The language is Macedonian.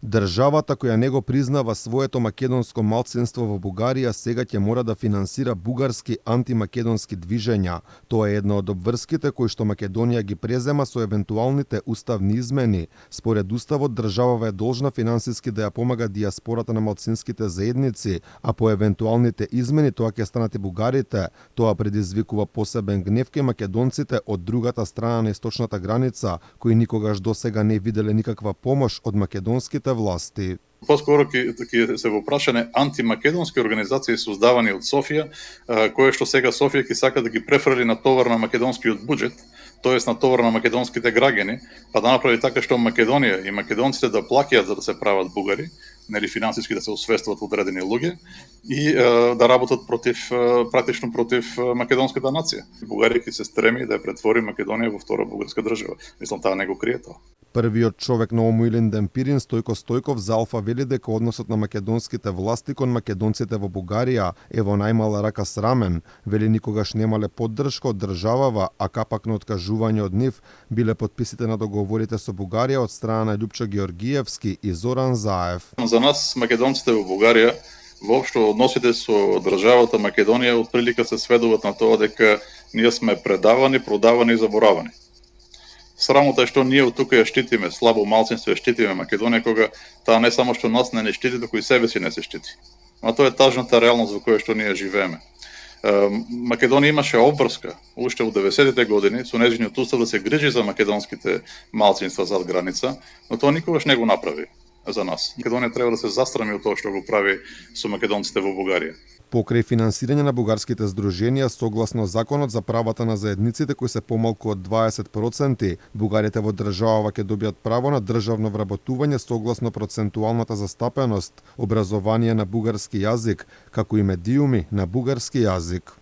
Државата која не го признава своето македонско малцинство во Бугарија сега ќе мора да финансира бугарски антимакедонски движења. Тоа е една од обврските кои што Македонија ги презема со евентуалните уставни измени. Според уставот државава е должна финансиски да ја помага дијаспората на малцинските заедници, а по евентуалните измени тоа ќе станат и бугарите. Тоа предизвикува посебен гнев кај македонците од другата страна на источната граница, кои никогаш досега не виделе никаква помош од македонските власти. Поскоро ќе се во прашање антимакедонски организации создавани од Софија, кое што сега Софија ќе сака да ги префрли на товар на македонскиот буџет, тоест на товар на македонските граѓани, па да направи така што Македонија и македонците да плаќаат за да се прават бугари, нели финансиски да се освестуват одредени луѓе и да работат практично против македонската нација. Бугарија ќе се стреми да ја претвори Македонија во втора бугарска држава. Мислам таа не го крие тоа. Првиот човек на Homo Ilindem Pirin, Стојко Стојков, за Алфа вели дека односот на македонските власти кон македонците во Бугарија е во најмала рака срамен. Вели никогаш немале поддршка од државава, а капак на откажување од нив биле подписите на договорите со Бугарија од страна на Љупчо Георгиевски и Зоран Заев. За нас македонците во Бугарија воопшто односите со државата Македонија отприлика се сведуваат на тоа дека ние сме предавани, продавани и заборавани. Срамота е што ние од тука ја штитиме, слабо малцинство ја штитиме Македонија, кога таа не само што нас не штити, туку и себе си не се штити. Но тоа е тажната реалност во која што ние живееме. Македонија имаше обврска уште од 90-тите години со нејзиниот устав да се грижи за македонските малцинства зад граница, но тоа никогаш не го направи за нас. Македонија треба да се застрами од тоа што го прави со македонците во Бугарија. Покрај финансирање на бугарските здруженија, согласно законот за правата на заедниците кои се помалку од 20%, бугарите во државава ќе добијат право на државно вработување согласно процентуалната застапеност, образование на бугарски јазик, како и медиуми на бугарски јазик.